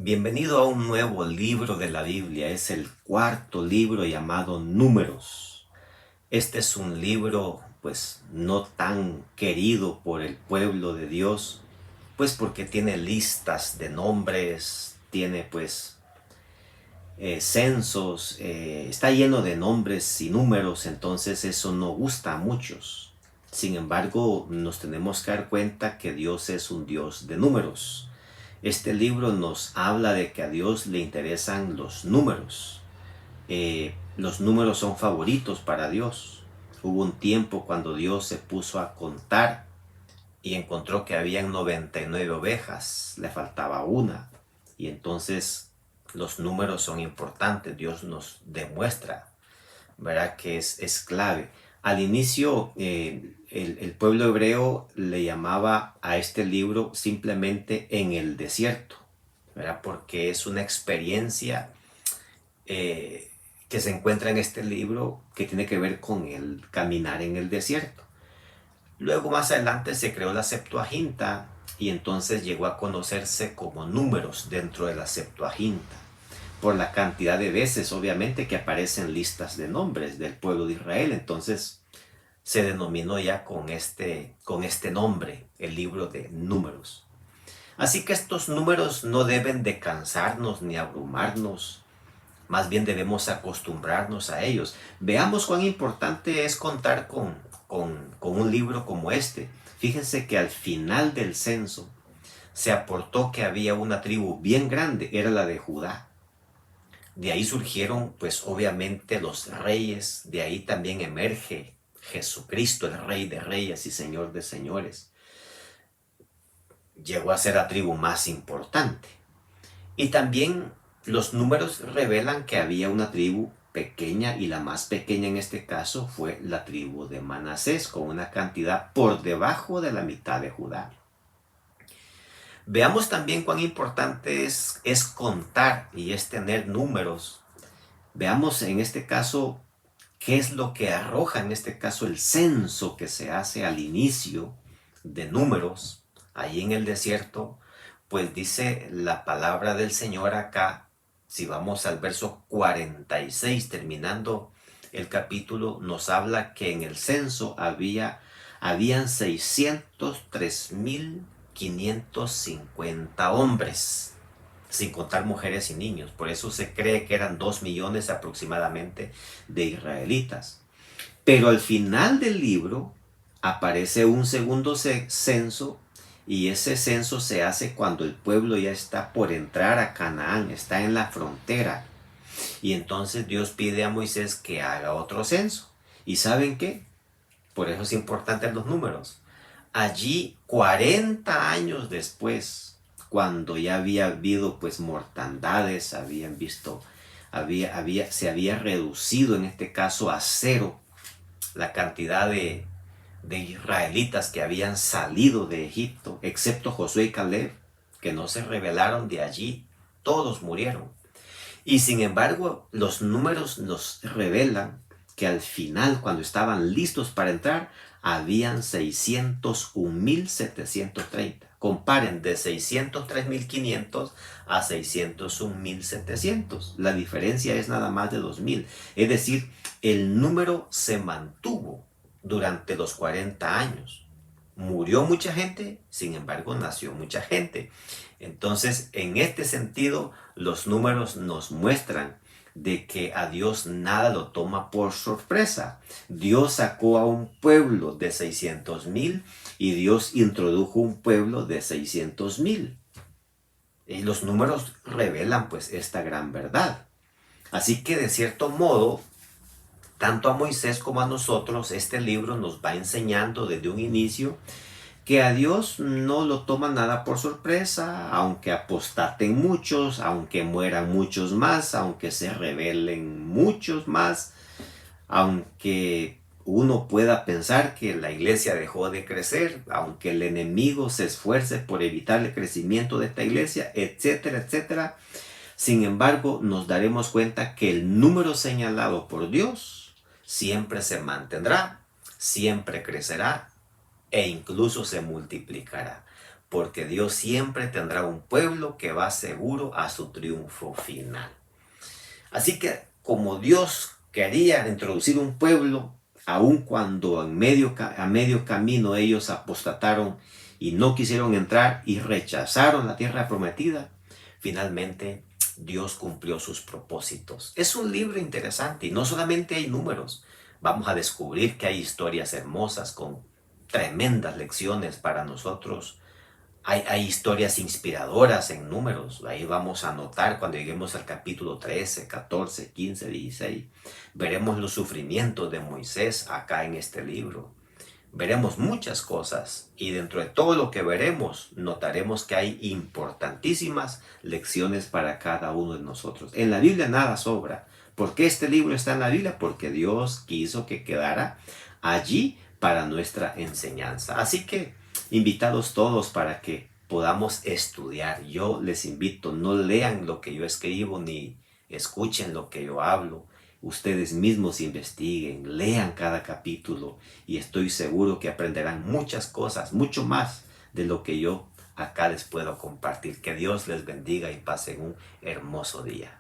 Bienvenido a un nuevo libro de la Biblia. Es el cuarto libro llamado Números. Este es un libro pues no tan querido por el pueblo de Dios, pues porque tiene listas de nombres, tiene pues censos, está lleno de nombres y números, entonces eso no gusta a muchos. Sin embargo, nos tenemos que dar cuenta que Dios es un Dios de números. Este libro nos habla de que a Dios le interesan los números. Los números son favoritos para Dios. Hubo un tiempo cuando Dios se puso a contar y encontró que habían 99 ovejas, le faltaba una. Y entonces los números son importantes. Dios nos demuestra, ¿verdad?, que es clave. Al inicio, el pueblo hebreo le llamaba a este libro simplemente en el desierto, ¿verdad?, porque es una experiencia eh, que se encuentra en este libro que tiene que ver con el caminar en el desierto. Luego más adelante se creó la Septuaginta y entonces llegó a conocerse como números dentro de la Septuaginta, por la cantidad de veces obviamente que aparecen listas de nombres del pueblo de Israel. Entonces se denominó ya con este nombre, el libro de Números. Así que estos números no deben de cansarnos ni abrumarnos, más bien debemos acostumbrarnos a ellos. Veamos cuán importante es contar con un libro como este. Fíjense que al final del censo se aportó que había una tribu bien grande, era la de Judá. De ahí surgieron, pues obviamente, los reyes. De ahí también emerge Jesucristo, el Rey de Reyes y Señor de Señores. Llegó a ser la tribu más importante. Y también los números revelan que había una tribu pequeña, y la más pequeña en este caso fue la tribu de Manasés, con una cantidad por debajo de la mitad de Judá. Veamos también cuán importante es contar y es tener números. Veamos en este caso qué es lo que arroja en este caso el censo que se hace al inicio de Números, ahí en el desierto. Pues dice la palabra del Señor acá, si vamos al verso 46, terminando el capítulo, nos habla que en el censo habían 603.550 hombres, sin contar mujeres y niños. Por eso se cree que eran 2 millones aproximadamente de israelitas. Pero al final del libro aparece un segundo censo, y ese censo se hace cuando el pueblo ya está por entrar a Canaán, está en la frontera. Y entonces Dios pide a Moisés que haga otro censo. ¿Y saben qué? Por eso es importante los números. Allí, 40 años después, cuando ya había habido pues mortandades, se había reducido en este caso a cero la cantidad de israelitas que habían salido de Egipto, excepto Josué y Caleb, que no se rebelaron de allí, todos murieron. Y sin embargo, los números nos revelan que al final, cuando estaban listos para entrar, habían 601.730. Comparen de 603.500 a 601.700. La diferencia es nada más de 2.000. Es decir, el número se mantuvo durante los 40 años. Murió mucha gente, sin embargo nació mucha gente. Entonces, en este sentido, los números nos muestran de que a Dios nada lo toma por sorpresa. Dios sacó a un pueblo de 600.000 y Dios introdujo un pueblo de 600.000. Y los números revelan pues esta gran verdad. Así que de cierto modo, tanto a Moisés como a nosotros, este libro nos va enseñando desde un inicio que a Dios no lo toma nada por sorpresa, aunque apostaten muchos, aunque mueran muchos más, aunque se rebelen muchos más, aunque uno pueda pensar que la iglesia dejó de crecer, aunque el enemigo se esfuerce por evitar el crecimiento de esta iglesia, etcétera, etcétera. Sin embargo, nos daremos cuenta que el número señalado por Dios siempre se mantendrá, siempre crecerá e incluso se multiplicará. porque Dios siempre tendrá un pueblo que va seguro a su triunfo final. Así que como Dios quería introducir un pueblo, aun cuando a medio camino ellos apostataron y no quisieron entrar y rechazaron la tierra prometida, finalmente Dios cumplió sus propósitos. Es un libro interesante y no solamente hay números. Vamos a descubrir que hay historias hermosas con tremendas lecciones para nosotros. Hay historias inspiradoras en números. Ahí vamos a notar cuando lleguemos al capítulo 13, 14, 15, 16. Veremos los sufrimientos de Moisés acá en este libro. Veremos muchas cosas y dentro de todo lo que veremos notaremos que hay importantísimas lecciones para cada uno de nosotros. En la Biblia nada sobra. ¿Por qué este libro está en la Biblia? Porque Dios quiso que quedara allí para nuestra enseñanza. Así que invitados todos para que podamos estudiar. Yo les invito, no lean lo que yo escribo ni escuchen lo que yo hablo. Ustedes mismos investiguen, lean cada capítulo y estoy seguro que aprenderán muchas cosas, mucho más de lo que yo acá les puedo compartir. Que Dios les bendiga y pasen un hermoso día.